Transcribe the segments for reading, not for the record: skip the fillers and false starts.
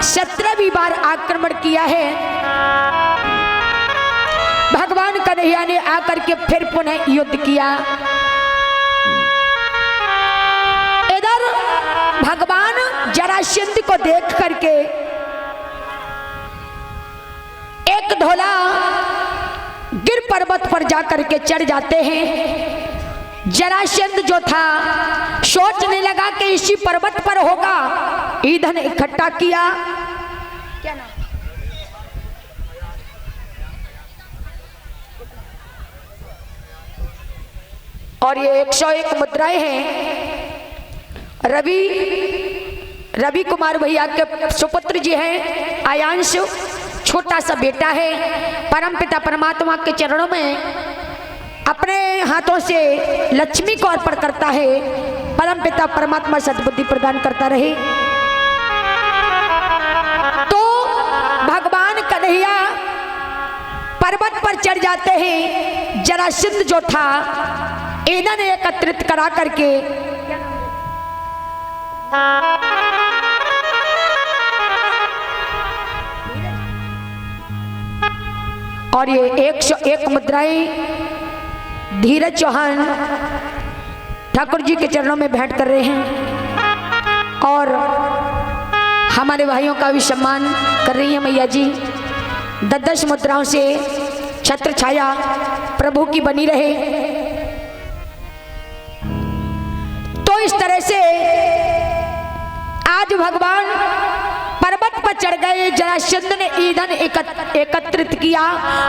17वीं बार आक्रमण किया है। भगवान कन्हैया ने आकर के फिर पुनः युद्ध किया। इधर भगवान जरासंध को देख करके एक ढोला गिर पर्वत पर जाकर के चढ़ जाते हैं। जरासंध जो था सोचने लगा कि इसी पर्वत पर होगा, ईंधन इकट्ठा किया। क्या नाम? और ये 101 मुद्राएं हैं। रवि कुमार भैया के सुपुत्र जी हैं आयांश, छोटा सा बेटा है। परमपिता परमात्मा के चरणों में अपने हाथों से लक्ष्मी को अर्पण करता है। परमपिता परमात्मा सद्बुद्धि प्रदान करता रहे। तो भगवान कन्हैया पर्वत पर चढ़ जाते हैं। जरासंध जो था ईंधन एकत्रित करा करके और ये 101 मुद्राएं धीरज चौहान ठाकुर जी के चरणों में भेंट कर रहे हैं और हमारे भाइयों का भी सम्मान कर रही है मैया जी। 10 मुद्राओं से छत्र छाया प्रभु की बनी रहे। तो इस तरह से आज भगवान पर्वत पर चढ़ गए। जरासंध ने ईंधन एकत्रित किया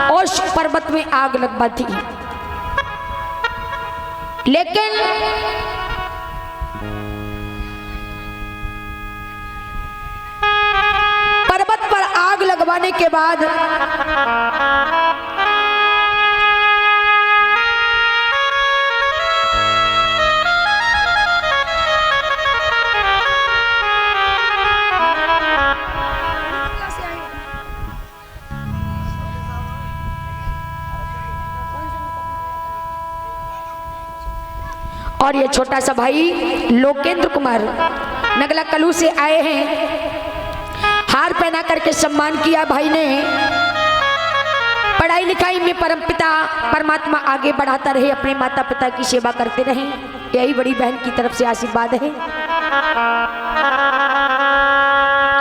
और उस पर्वत में आग लगवा दी। लेकिन पर्वत पर आग लगवाने के बाद और ये छोटा सा भाई लोकेंद्र कुमार नगला कलू से आए हैं। हार पहना करके सम्मान किया भाई ने। पढ़ाई लिखाई में परमपिता परमात्मा आगे बढ़ाता रहे, अपने माता पिता की सेवा करते रहे, यही बड़ी बहन की तरफ से आशीर्वाद है।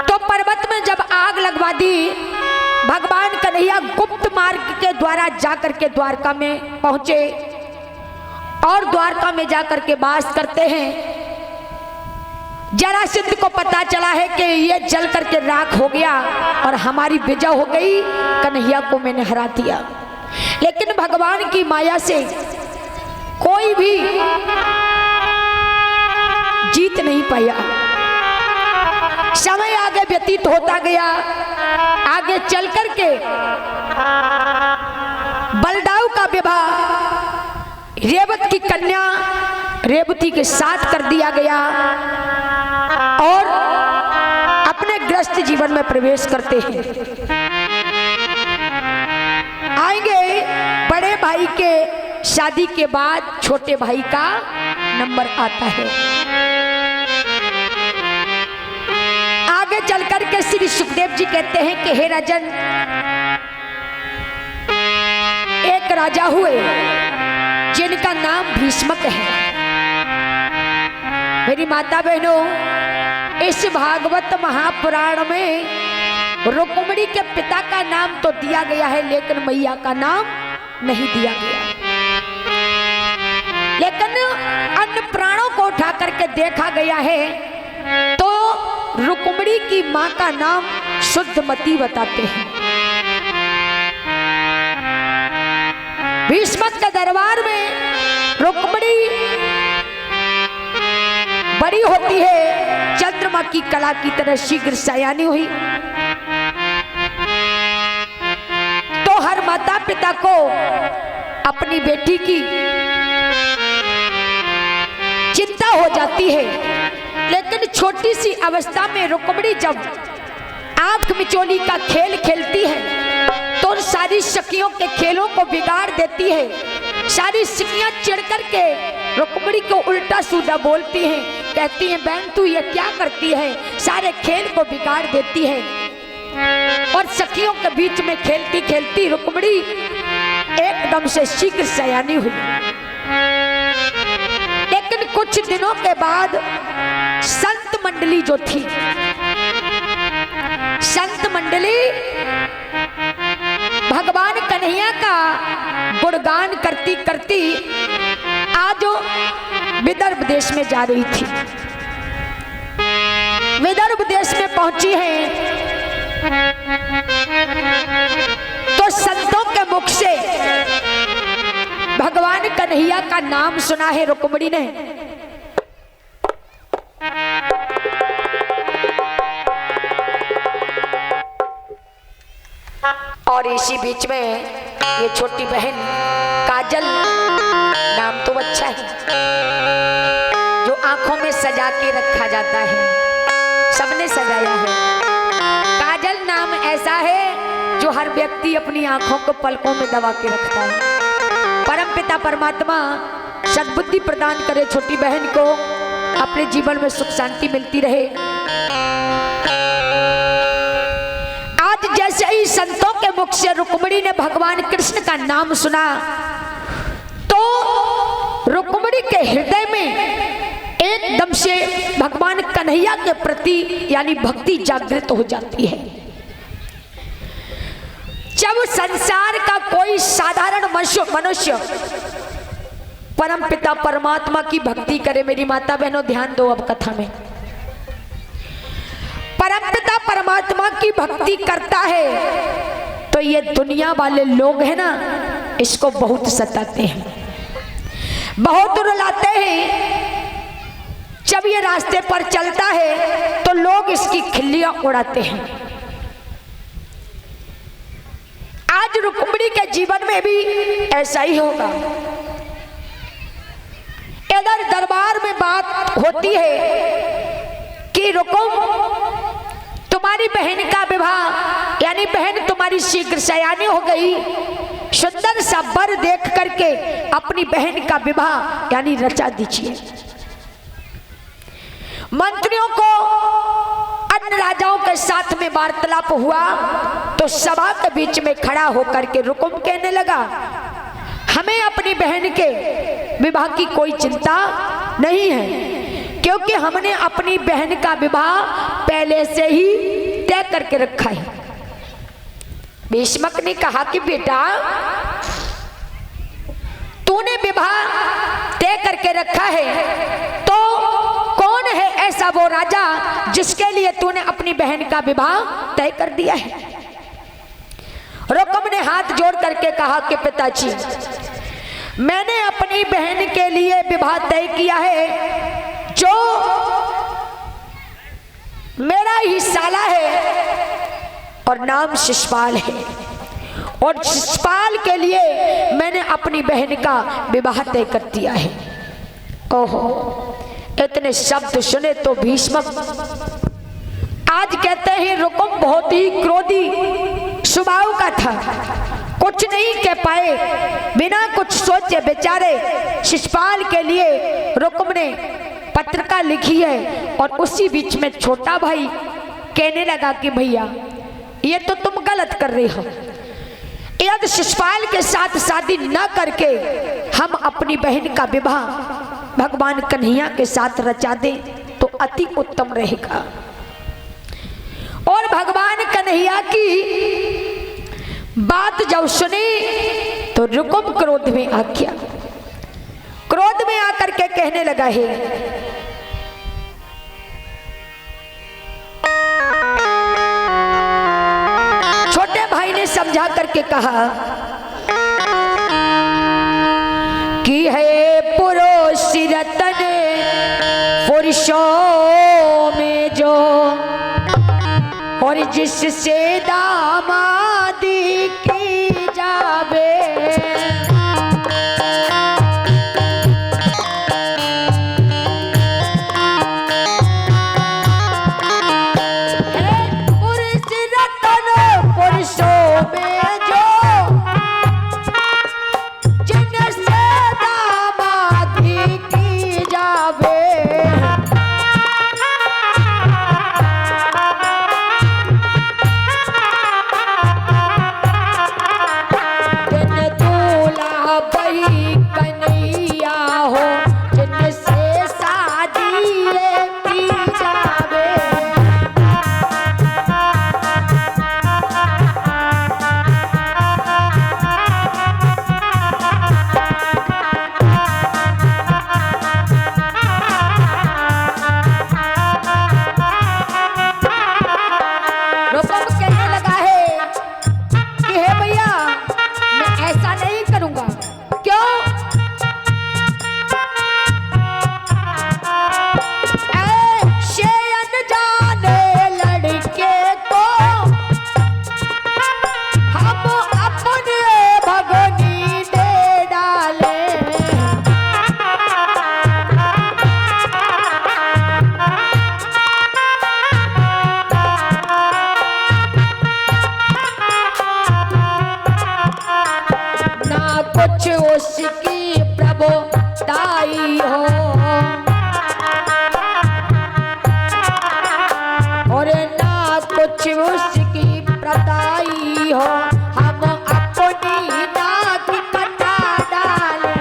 तो पर्वत में जब आग लगवा दी, भगवान कन्हैया गुप्त मार्ग के द्वारा जाकर के द्वारका में पहुंचे और द्वारका में जाकर के वास करते हैं। जरासंध को पता चला है कि ये जल करके राख हो गया और हमारी विजय हो गई, कन्हैया को मैंने हरा दिया। लेकिन भगवान की माया से कोई भी जीत नहीं पाया। समय आगे व्यतीत होता गया। आगे चल करके बलदाऊ का विवाह रेवत की कन्या रेवती के साथ कर दिया गया और अपने गृहस्थ जीवन में प्रवेश करते हैं। आएंगे बड़े भाई के शादी के बाद छोटे भाई का नंबर आता है। आगे चल करके श्री सुखदेव जी कहते हैं कि हे राजन, एक राजा हुए जिनका नाम भीष्मक है। मेरी माता बहनों, इस भागवत महापुराण में रुक्मिणी के पिता का नाम तो दिया गया है, लेकिन मैया का नाम नहीं दिया गया। लेकिन अन्य प्राणों को उठा करके देखा गया है तो रुक्मिणी की मां का नाम शुद्धमती बताते हैं। भीष्मक के दरबार में रुक्मिणी बड़ी होती है, चंद्रमा की कला की तरह शीघ्र सयानी हुई। तो हर माता पिता को अपनी बेटी की चिंता हो जाती है। लेकिन छोटी सी अवस्था में रुक्मिणी जब आंख मिचोली का खेल खेलती है तो सारी सखियों के खेलों को बिगाड़ देती है। सारी सखियां चिढ़ करके रुक्मिणी को उल्टा सीधा बोलती हैं कहती है बहन तू ये क्या करती है, सारे खेल को बिगाड़ देती है। और सखियों के बीच में खेलती खेलती रुक्मिणी एकदम से शीघ्र सयानी हुई। लेकिन कुछ दिनों के बाद संत मंडली जो थी, संत मंडली भगवान कन्हैया का गुणगान करती करती आज विदर्भ देश में जा रही थी। विदर्भ देश में पहुंची है तो संतों के मुख से भगवान कन्हैया का नाम सुना है रुक्मिणी ने। और इसी बीच में ये छोटी बहन काजल, नाम तो अच्छा है, जो आंखों में सजा के रखा जाता है, सबने सजाया है। काजल नाम ऐसा है जो हर व्यक्ति अपनी आंखों को पलकों में दबा के रखता है। परम पिता परमात्मा सद्बुद्धि प्रदान करे, छोटी बहन को अपने जीवन में सुख शांति मिलती रहे। आज जैसे ही संतों के मुख से रुक्मिणी ने भगवान कृष्ण का नाम सुना तो रुक्मिणी के हृदय में एकदम से भगवान कन्हैया के प्रति यानी भक्ति जागृत हो जाती है। जब संसार का कोई साधारण मनुष्य परम पिता परमात्मा की भक्ति करे, मेरी माता बहनों ध्यान दो अब कथा में, परम पिता परमात्मा की भक्ति करता है तो ये दुनिया वाले लोग हैं ना, इसको बहुत सताते हैं, बहुत रुलाते हैं। जब ये रास्ते पर चलता है तो लोग इसकी खिल्लियां उड़ाते हैं। आज रुक्मिणी के जीवन में भी ऐसा ही होगा। इधर दरबार में बात होती है कि रुकुम, तुम्हारी बहन का विवाह यानी बहन तुम्हारी शीघ्र सयानी हो गई, सुंदर सा वर देख करके अपनी बहन का विवाह यानी रचा दीजिए। मंत्रियों को अन्य राजाओं के साथ में वार्तालाप हुआ तो सभा के बीच में खड़ा होकर के रुकुम कहने लगा, हमें अपनी बहन के विवाह की कोई चिंता नहीं है, क्योंकि हमने अपनी बहन का विवाह पहले से ही तय करके रखा है। भीष्मक ने कहा कि बेटा तूने विवाह तय करके रखा है तो कौन है ऐसा वो राजा जिसके लिए तूने अपनी बहन का विवाह तय कर दिया है। रुकुम ने हाथ जोड़ करके कहा कि पिताजी, मैंने अपनी बहन के लिए विवाह तय किया है, जो मेरा ही साला है और नाम शिशुपाल है, और शिशुपाल के लिए मैंने अपनी बहन का विवाह तय कर दिया है। ओहो, इतने शब्द सुने तो भीष्मक आज कहते हैं रुकुम बहुत ही क्रोधी स्वभाव का था, कुछ नहीं कह पाए, बिना कुछ सोचे बेचारे शिशुपाल के लिए रुकुम ने पत्रिका लिखी है। और उसी बीच में छोटा भाई कहने लगा कि भैया ये तो तुम गलत कर रहे हो, यदि शिशुपाल के साथ शादी न करके हम अपनी बहन का विवाह भगवान कन्हैया के साथ रचा दें तो अति उत्तम रहेगा। और भगवान कन्हैया की बात जब सुनी तो रुकुम क्रोध में आ गया, क्रोध में आकर के कहने लगा है, छोटे भाई ने समझा करके कहा कि है पुरुष रतन पुरुषों में जो, और जिससे दामादी की जावे, पुरुष रतन पुरुषों में जो, जिनसे दामादी की जावे, रुकम कहने लगा है कि हे भैया मैं ऐसा नहीं करूंगा। क्यों? ऐसे अनजाने लड़के को हम अपने भगनी दे डाले। कुछ उसकी प्रभुताई हो और ना कुछ उसकी प्रताई हो, हम अपनी नाक कटा डाले।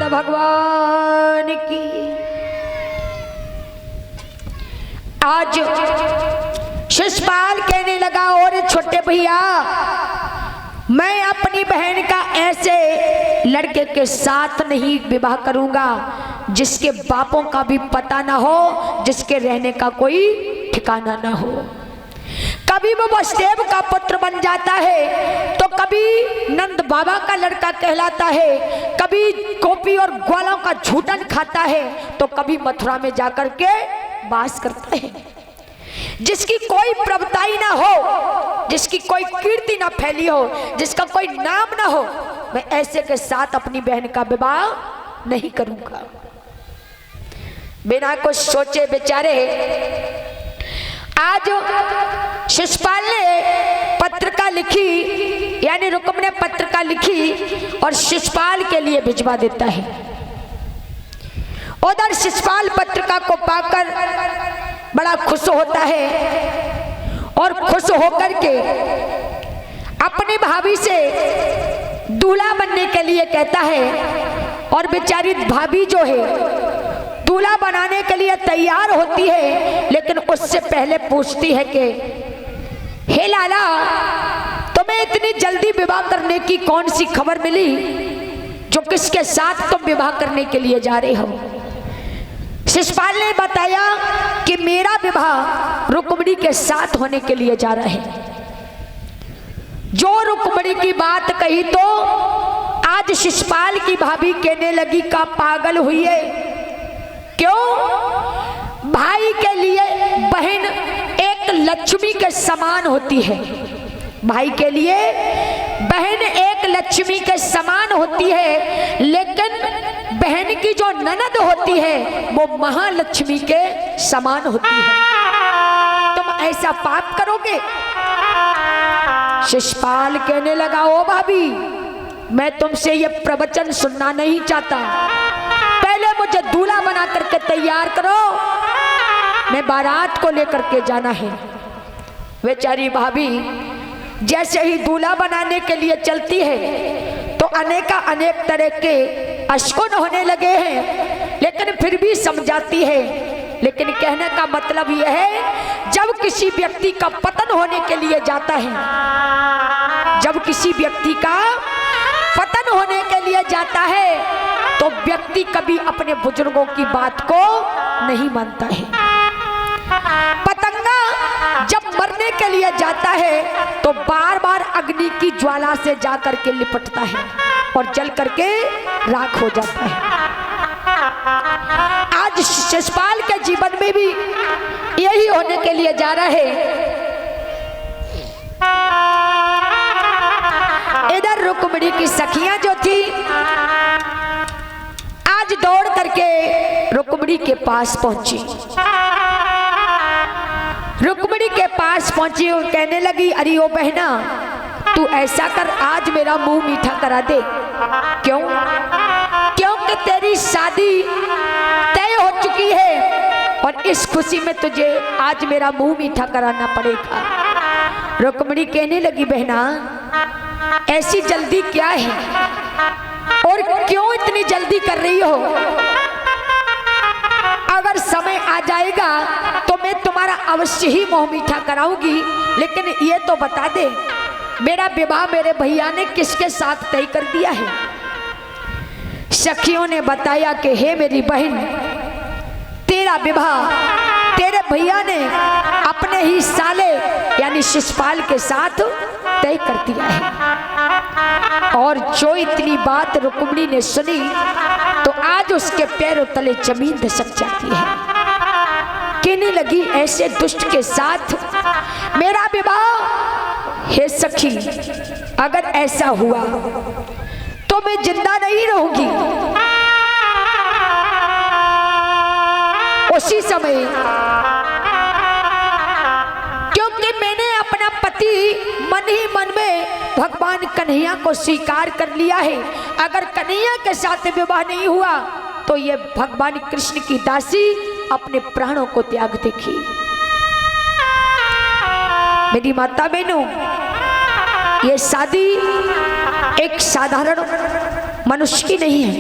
भगवान की। आज शिषपाल कहने लगा और छोटे भैया मैं अपनी बहन का ऐसे लड़के के साथ नहीं विवाह करूंगा जिसके बापों का भी पता ना हो, जिसके रहने का कोई ठिकाना ना हो। कभी वो वसुदेव का पुत्र बन जाता है तो कभी नंद बाबा का लड़का कहलाता है, कभी गोपी और ग्वालों का झूठन खाता है तो कभी मथुरा में जाकर के वास करता है। जिसकी कोई प्रभुताई ना हो, जिसकी कोई कीर्ति ना फैली हो, जिसका कोई नाम ना हो, मैं ऐसे के साथ अपनी बहन का विवाह नहीं करूंगा। बिना कुछ सोचे बेचारे आज शिषपाल ने पत्रिका लिखी, यानी रुकम ने पत्रिका लिखी और शिषपाल के लिए भिजवा देता है। उधर शिषपाल पत्रिका को पाकर बड़ा खुश होता है और खुश होकर के अपनी भाभी से दूल्हा बनने के लिए कहता है। और बेचारी भाभी जो है दूल्हा बनाने के लिए तैयार होती है, लेकिन उससे पहले पूछती है कि हे लाला तुम्हें इतनी जल्दी विवाह करने की कौन सी खबर मिली जो किसके साथ तुम विवाह करने के लिए जा रहे हो। शिषपाल ने बताया कि मेरा विवाह रुक्मिणी के साथ होने के लिए जा रहा है। जो रुक्मिणी की बात कही तो आज शिषपाल की भाभी कहने लगी का पागल हुई है। क्यों? भाई के लिए बहन एक लक्ष्मी के समान होती है। भाई के लिए बहन एक लक्ष्मी के समान होती है, लेकिन बहन की जो ननद होती है वो महालक्ष्मी के समान होती है। तुम ऐसा पाप करोगे? शिषपाल कहने लगा ओ भाभी मैं तुमसे ये प्रवचन सुनना नहीं चाहता, पहले मुझे दूल्हा बना करके तैयार करो, मैं बारात को लेकर के जाना है। बेचारी भाभी जैसे ही दूल्हा बनाने के लिए चलती है तो अनेक तरह के अशकुन होने लगे हैं, लेकिन फिर भी समझाती है। लेकिन कहने का मतलब यह है जब किसी व्यक्ति का पतन होने के लिए जाता है, जब किसी व्यक्ति का पतन होने के लिए जाता है तो व्यक्ति कभी अपने बुजुर्गों की बात को नहीं मानता है। पतंगा जब मरने के लिए जाता है तो बार बार अग्नि की ज्वाला से जाकर के लिपटता है और जल करके राख हो जाता है। आज शिषपाल के जीवन में भी यही होने के लिए जा रहा है। इधर रुक्मिणी की सखियां जो थी आज दौड़ करके रुक्मिणी के पास पहुंची। रुक्मिणी के पास पहुंची और कहने लगी अरे ओ बहना तू ऐसा कर आज मेरा मुंह मीठा करा दे। क्यों? क्योंकि तेरी शादी तय हो चुकी है और इस खुशी में तुझे आज मेरा मुंह मीठा कराना पड़ेगा। रुक्मिणी कहने लगी बहना ऐसी जल्दी क्या है और क्यों इतनी जल्दी कर रही हो? अगर समय आ जाएगा तो मैं तुम्हारे तुम्हारा अवश्य ही मोह मीठा कराऊंगी, लेकिन ये तो बता दे मेरा विवाह मेरे भैया ने किसके साथ तय कर दिया है। सखियों ने बताया कि हे मेरी बहन, तेरा विवाह तेरे भैया ने अपने ही साले यानी शिशुपाल के साथ तय कर दिया है। और जो इतनी बात रुक्मिणी ने सुनी तो आज उसके पैरों तले जमीन धसक जाती है। कहने लगी ऐसे दुष्ट के साथ मेरा विवाह? हे सखी, अगर ऐसा हुआ तो मैं जिंदा नहीं रहूंगी। उसी समय क्योंकि मैंने अपना पति मन ही मन में भगवान कन्हैया को स्वीकार कर लिया है, अगर कन्हैया के साथ विवाह नहीं हुआ तो ये भगवान कृष्ण की दासी अपने प्राणों को त्याग देगी। मेरी माता बहनों, ये शादी एक साधारण मनुष्य की नहीं है।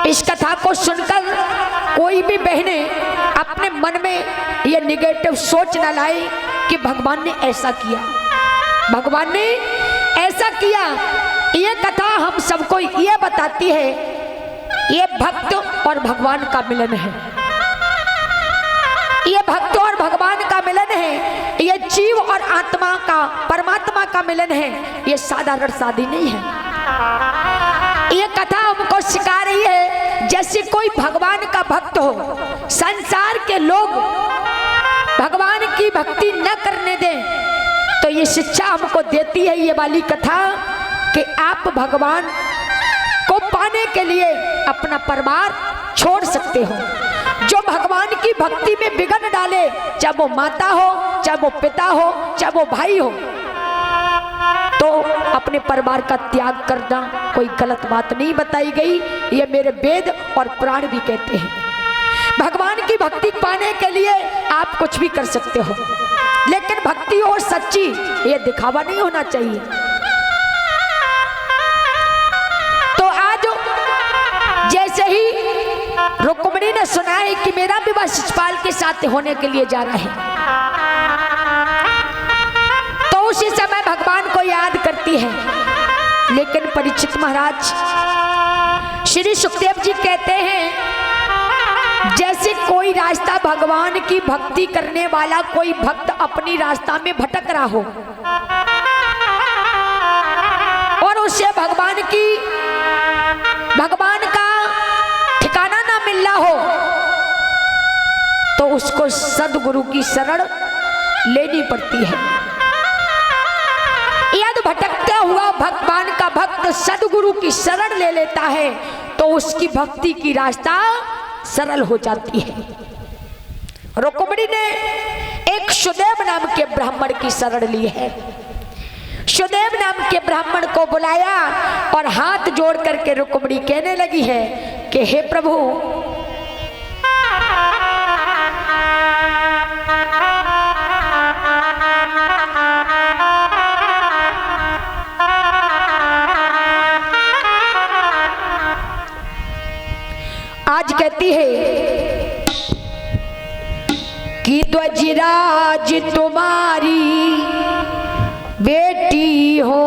इस कथा को सुनकर कोई भी बहने अपने मन में ये निगेटिव सोच न लाए कि भगवान ने ऐसा किया, भगवान ने ऐसा किया। ये कथा हम सबको ये बताती है ये भक्त और भगवान का मिलन है, ये भक्त और भगवान का मिलन है, ये जीव और आत्मा का परमात्मा का मिलन है, ये साधारण शादी नहीं है। ये कथा हमको सिखा रही है जैसे कोई भगवान का भक्त हो, संसार के लोग भगवान की भक्ति न करने दें, तो ये शिक्षा हमको देती है ये वाली कथा कि आप भगवान को पाने के लिए अपना परिवार छोड़ सकते हो। जो भगवान की भक्ति में विघ्न डाले, चाहे वो माता हो, चाहे वो पिता हो, चाहे वो भाई हो, तो अपने परिवार का त्याग करना कोई गलत बात नहीं बताई गई। ये मेरे वेद और पुराण भी कहते हैं। भगवान की भक्ति पाने के लिए आप कुछ भी कर सकते हो, लेकिन भक्ति हो सच्ची, ये दिखावा नहीं होना चाहिए। तो आज जैसे ही रुक्मिणी ने सुना है कि मेरा विवाह शिशुपाल के साथ होने के लिए जा रहा है, तो उसी समय भगवान को याद करती है। लेकिन परीक्षित महाराज, श्री सुखदेव जी कहते हैं जैसे कोई रास्ता भगवान की भक्ति करने वाला कोई भक्त अपनी रास्ता में भटक रहा हो और उसे भगवान का ठिकाना ना मिल रहा हो, तो उसको सद्गुरु की शरण लेनी पड़ती है। यदि भटकता हुआ भगवान का भक्त सद्गुरु की शरण ले लेता है तो उसकी भक्ति की रास्ता सरल हो जाती है। रुक्मिणी ने एक सुदेव नाम के ब्राह्मण की शरण ली है। सुदेव नाम के ब्राह्मण को बुलाया और हाथ जोड़ करके रुक्मिणी कहने लगी है कि हे प्रभु, आज कहती है कि ध्वजराज तुम्हारी बेटी हो,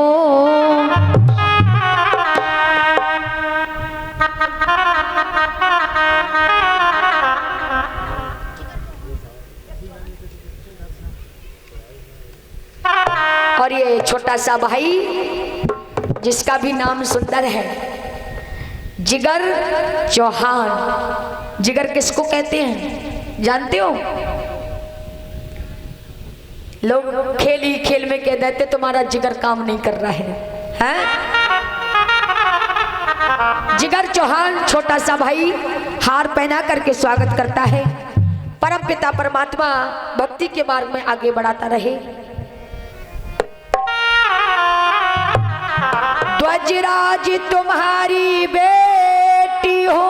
और ये छोटा सा भाई जिसका भी नाम सुंदर है, जिगर चौहान। जिगर किसको कहते हैं जानते हो? लोग खेल ही खेल में कह देते तुम्हारा जिगर काम नहीं कर रहा है, हैं? जिगर चौहान छोटा सा भाई हार पहना करके स्वागत करता है। परम पिता परमात्मा भक्ति के मार्ग में आगे बढ़ाता रहे। ध्वजराज तुम्हारी बेटी हो,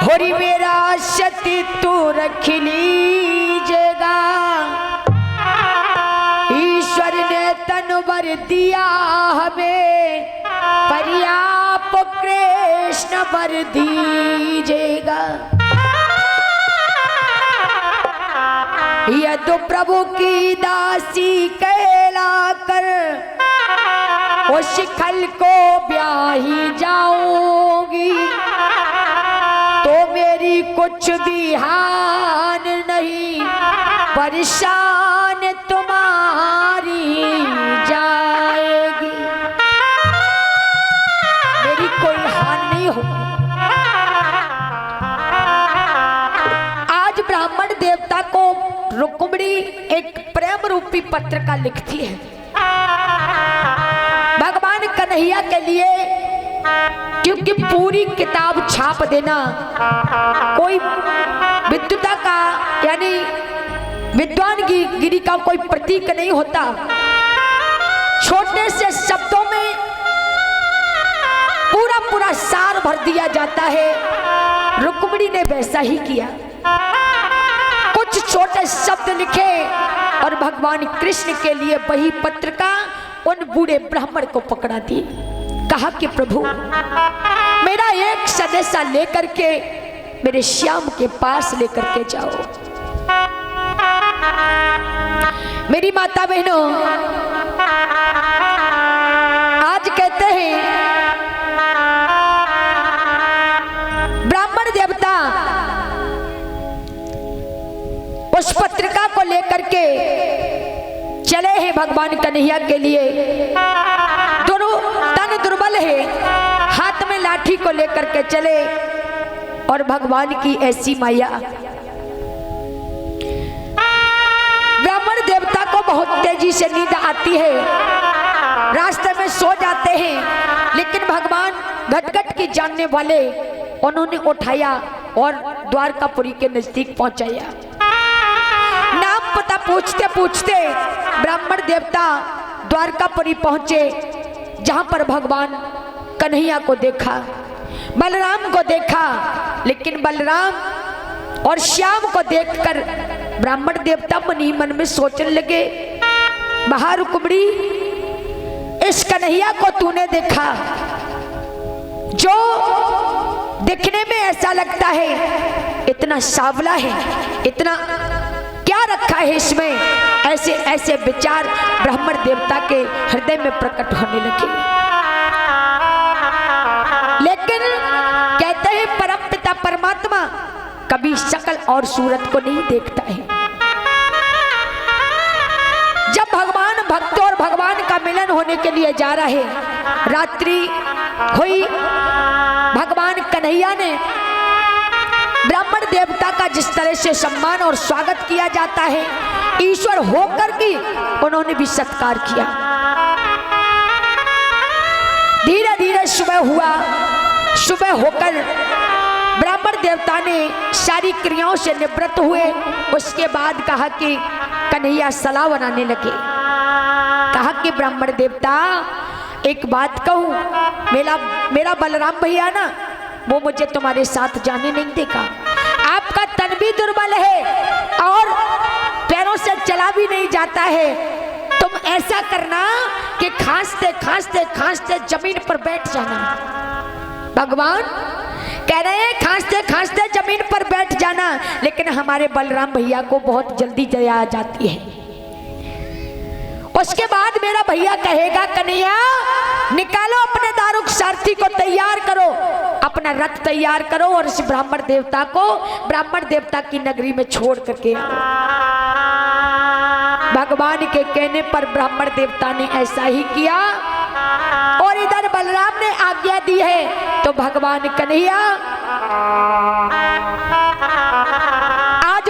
होरी मेरा सती तू रख लीजेगा। ईश्वर ने तन वर दिया हमें, पर आप कृष्ण वर दीजेगा। ये तो प्रभु की दासी कहला कर वो शिखल को ब्याही जाऊंगी, तो मेरी कुछ भी हान नहीं, परेशान तुम्हारी जाएगी। मेरी कोई हान नहीं होगी। आज ब्राह्मण देवता को रुक्मिणी एक प्रेम रूपी पत्र का लिखती है भगवान कन्हैया के लिए, क्योंकि पूरी किताब छाप देना कोई विद्वता का यानी विद्वान गिरी का कोई प्रतीक नहीं होता। छोटे से शब्दों में पूरा पूरा सार भर दिया जाता है। रुक्मिणी ने वैसा ही किया, कुछ छोटे शब्द लिखे और भगवान कृष्ण के लिए वही पत्रिका उन बूढ़े ब्राह्मण को पकड़ा दी। कहा कि प्रभु मेरा एक संदेशा लेकर के मेरे श्याम के पास लेकर के जाओ। मेरी माता बहनों, आज कहते हैं ब्राह्मण देवता उस पत्रिका को लेकर के चले हैं भगवान कन्हैया के लिए। दोनों तन दुर्बल है, हाथ में लाठी को लेकर के चले और भगवान की ऐसी माया। ब्राह्मण देवता को बहुत तेजी से नींद आती है, रास्ते में सो जाते हैं, लेकिन भगवान घटघट की जानने वाले उन्होंने उठाया और द्वारकापुरी के नजदीक पहुंचाया। नाम पता पूछते पूछते ब्राह्मण देवता द्वारकापुरी पहुंचे, जहां पर भगवान कन्हैया को देखा, बलराम को देखा। लेकिन बलराम और श्याम को देखकर ब्राह्मण देवता मन ही मन में सोचने लगे, महा रुक्मिणी, इस कन्हैया को तूने देखा जो दिखने में ऐसा लगता है इतना सांवला है, इतना क्या रखा है इसमें? ऐसे ऐसे विचार ब्राह्मण देवता के हृदय में प्रकट होने लगे। लेकिन कहते हैं परम पिता परमात्मा कभी शक्ल और सूरत को नहीं देखता है। जब भगवान भक्त और भगवान का मिलन होने के लिए जा रहे, रात्रि हुई, भगवान कन्हैया ने ब्राह्मण देवता का जिस तरह से सम्मान और स्वागत किया जाता है, ईश्वर होकर भी उन्होंने भी सत्कार किया। धीरे धीरे सुबह हुआ, सुबह होकर ब्राह्मण देवता ने सारी क्रियाओं से निवृत्त हुए। उसके बाद कहा कि कन्हैया सलाह बनाने लगे। कहा कि ब्राह्मण देवता एक बात कहूं, मेरा बलराम भैया ना, वो मुझे तुम्हारे साथ जाने नहीं देगा। आपका तन भी दुर्बल है और पैरों से चला भी नहीं जाता है। तुम ऐसा करना कि खांसते खांसते खांसते जमीन पर बैठ जाना। भगवान कह रहे हैं खांसते खांसते जमीन पर बैठ जाना, लेकिन हमारे बलराम भैया को बहुत जल्दी दया आ जाती है। उसके बाद मेरा भैया कहेगा, कन्हैया निकालो अपने दारुक सारथी को, तैयार करो, अपना रथ तैयार करो और इस ब्राह्मण देवता को ब्राह्मण देवता की नगरी में छोड़ करके आओ। भगवान के कहने पर ब्राह्मण देवता ने ऐसा ही किया और इधर बलराम ने आज्ञा दी है तो भगवान कन्हैया आज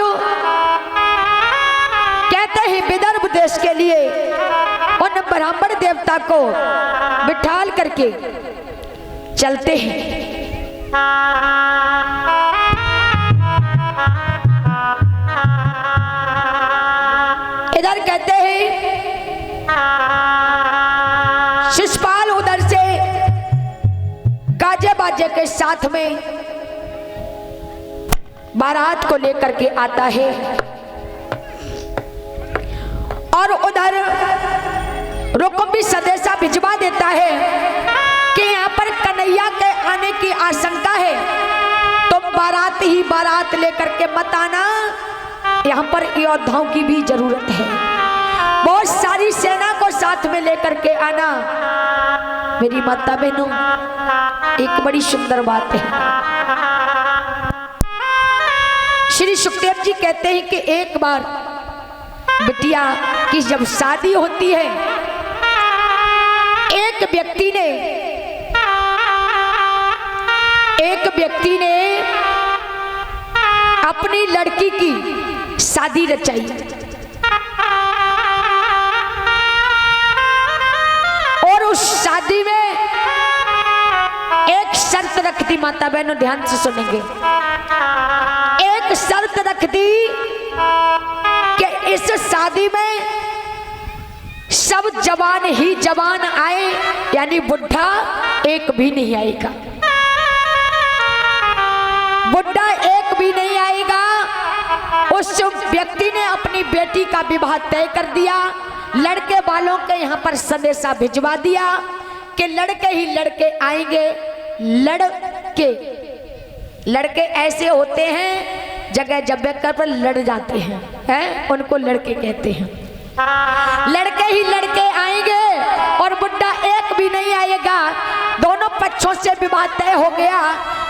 कहते हैं विदर्भ देश के लिए उन ब्राह्मण देवता को बिठाल करके चलते हैं। इधर कहते हैं शिशुपाल उधर से गाजे बाजे के साथ में बारात को लेकर के आता है और उधर रुक्म भी संदेशा भिजवा देता है कि यहाँ पर कन्हैया के आने की आशंका है, तुम बारात ही बारात लेकर के मत आना, यहाँ पर योद्धाओं की भी जरूरत है। बहुत सारी सेना को साथ में लेकर के आना मेरी माता बहनों एक बड़ी सुंदर बात है। श्री सुखदेव जी कहते हैं कि एक बार बिटिया की जब शादी होती है, एक व्यक्ति ने अपनी लड़की की शादी रचाई और उस शादी में एक शर्त रख दी। माता बहनों ध्यान से सुनेंगे। एक शर्त रख दी कि इस शादी में सब जवान ही जवान आए, यानी बुढ़ा एक भी नहीं आएगा, बुढ़ा एक भी नहीं आएगा। उस व्यक्ति ने अपनी बेटी का विवाह तय कर दिया। लड़के वालों के यहाँ पर संदेशा भिजवा दिया कि लड़के ही लड़के आएंगे। लड़के ऐसे होते हैं जगह जगह पर लड़ जाते हैं, उनको लड़के कहते हैं। लड़के ही लड़के आएंगे और बुढ़ा एक भी नहीं आएगा। दोनों पक्षों से विवाह तय हो गया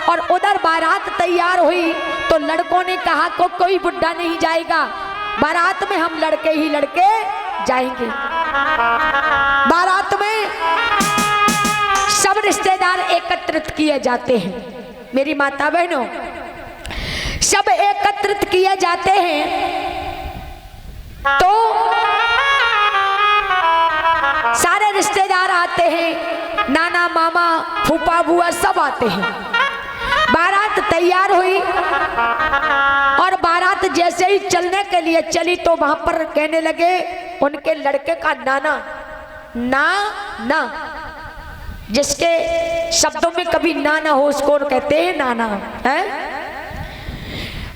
और उधर बारात तैयार हुई तो लड़कों ने कहा को कोई बुढ़ा नहीं जाएगा, बारात में हम लड़के ही लड़के जाएंगे। बारात में सब रिश्तेदार एकत्रित किए जाते हैं। मेरी माता बहनों सब एकत्रित किए जाते हैं तो सारे रिश्तेदार आते हैं, नाना मामा फूफा बुआ सब आते हैं। बारात तैयार हुई और बारात जैसे ही चलने के लिए चली तो वहां पर कहने लगे उनके लड़के का नाना ना जिसके शब्दों में कभी ना ना हो उसको कहते हैं नाना है।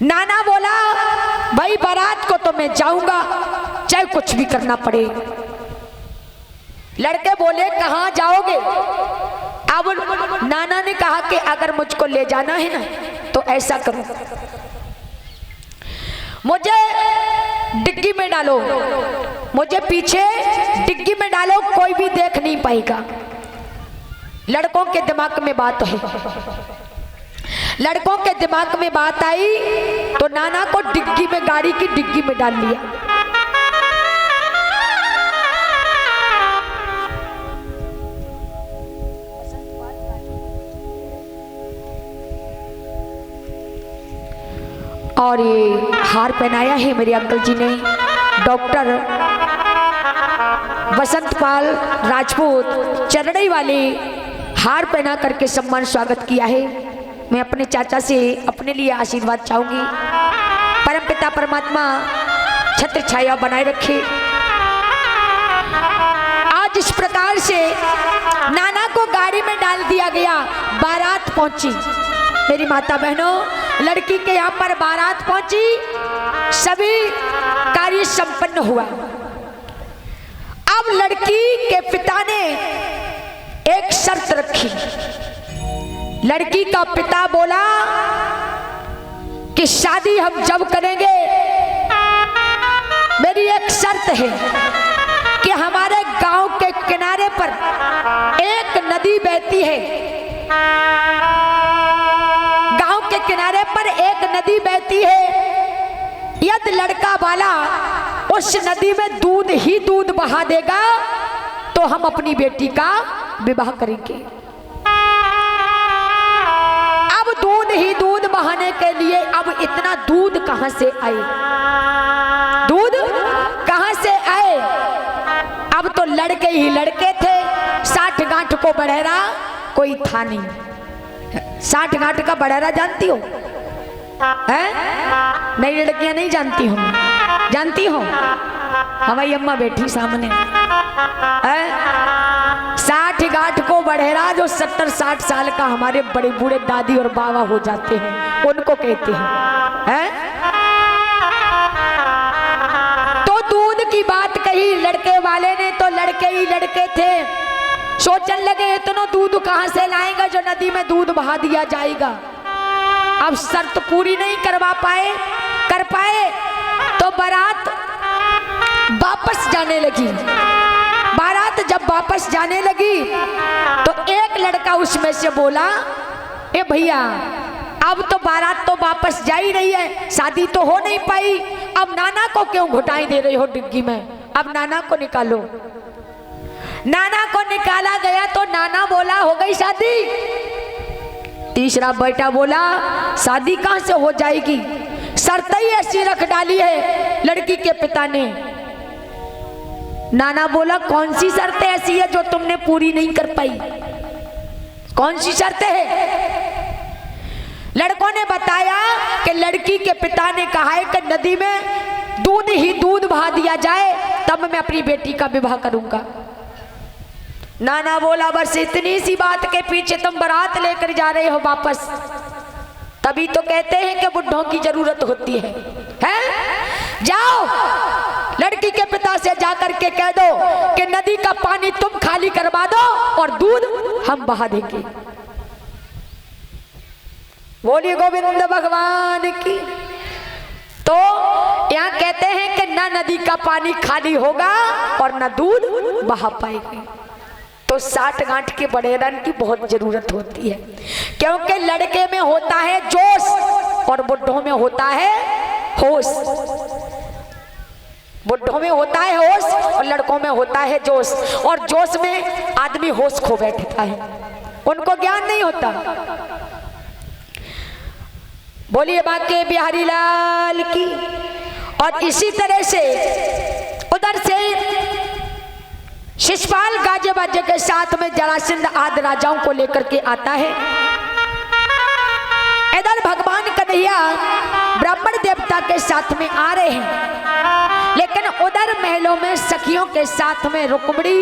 नाना बोला भाई बारात को तो मैं जाऊंगा चाहे कुछ भी करना पड़े। लड़के बोले कहाँ जाओगे? अब नाना ने कहा कि अगर मुझको ले जाना है ना तो ऐसा करो, मुझे डिग्गी में डालो, मुझे पीछे डिग्गी में डालो, कोई भी देख नहीं पाएगा। लड़कों के दिमाग में बात है, लड़कों के दिमाग में बात आई तो नाना को डिग्गी में, गाड़ी की डिग्गी में डाल लिया। और ये हार पहनाया है मेरे अंकल जी ने, डॉक्टर बसंतपाल राजपूत चरड़ई वाले हार पहना करके सम्मान स्वागत किया है। मैं अपने चाचा से अपने लिए आशीर्वाद चाहूंगी। परमपिता परमात्मा छत्र छाया बनाए रखे। आज इस प्रकार से नाना को गाड़ी में डाल दिया गया, बारात पहुंची। मेरी माता बहनों लड़की के यहाँ पर बारात पहुंची, सभी कार्य संपन्न हुआ। अब लड़की के पिता ने एक शर्त रखी। लड़की का पिता बोला कि शादी हम जब करेंगे मेरी एक शर्त है कि हमारे गांव के किनारे पर एक नदी बहती है, गांव के किनारे पर एक नदी बहती है। यदि लड़का वाला उस नदी में दूध ही दूध बहा देगा तो हम अपनी बेटी का विवाह करेंगे। अब दूध ही दूध बहाने के लिए अब इतना दूध कहां से आए? दूध कहां से आए? अब तो लड़के ही लड़के थे, 60 गांठ को बड़ेरा कोई था नहीं। 60 गांठ का बड़ेरा जानती हो? हैं? नई लड़कियां नहीं जानती हो? जानती हो? हमारी अम्मा बैठी सामने। 60 गांठ को बढ़ेरा जो 70-60 साल का हमारे बड़े बूढ़े दादी और बाबा हो जाते हैं उनको कहते हैं। तो दूध की बात कही लड़के वाले ने, तो लड़के ही लड़के थे, सोचने लगे इतना दूध कहां से लाएगा जो नदी में दूध बहा दिया जाएगा। अब शर्त पूरी नहीं कर पाए, वापस जाने लगी, बारात जब वापस जाने लगी तो एक लड़का उसमें से बोला, ए भैया अब तो बारात तो वापस जा ही रही है, शादी तो हो नहीं पाई, अब नाना को क्यों घुटाई दे रही हो डिग्गी में, अब नाना को निकालो। नाना को निकाला गया तो नाना बोला हो गई शादी। तीसरा बेटा बोला शादी कहां से हो जाएगी, शर्त ही ऐसी रख डाली है लड़की के पिता ने। नाना बोला कौन सी शर्त ऐसी है जो तुमने पूरी नहीं कर पाई, कौन सी शर्त है? लड़कों ने बताया कि लड़की के पिता ने कहा है कि नदी में दूध ही दूध बहा दिया जाए तब मैं अपनी बेटी का विवाह करूंगा। नाना बोला बस इतनी सी बात के पीछे तुम बारात लेकर जा रहे हो वापस, तभी तो कहते हैं कि बुढ़ों की जरूरत होती है? जाओ लड़की के पिता से जाकर के कह दो कि नदी का पानी तुम खाली करवा दो और दूध हम बहा देंगे। बोलिए गोविंद भगवान की। तो यहाँ कहते हैं कि ना नदी का पानी खाली होगा और ना दूध बहा पाएगी। तो 60 गांठ के बड़ेरन की बहुत जरूरत होती है, क्योंकि लड़के में होता है जोश और बुढ़ों में होता है होश। बुढ़ों में होता है होश और लड़कों में होता है जोश, और जोश में आदमी होश खो बैठता है, उनको ज्ञान नहीं होता। बोलिए बाके बिहारी लाल की। और इसी तरह से उधर से शिशुपाल गाजे बाजे के साथ में जरासंध आदि राजाओं को लेकर के आता है। इधर भगवान कन्हैया ब्राह्मण देवता के साथ में आ रहे हैं, लेकिन उधर महलों में सखियों के साथ में रुक्मिणी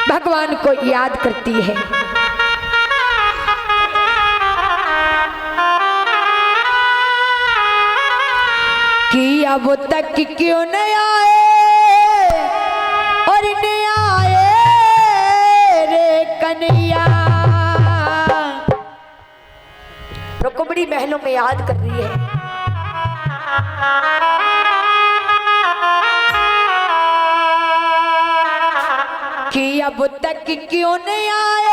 भगवान को याद करती है। कि अब तक क्यों नहीं आए और नहीं आए रे कन्हैया। रुक्मिणी महलों में याद कर रही है। कि अब तक क्यों नहीं आए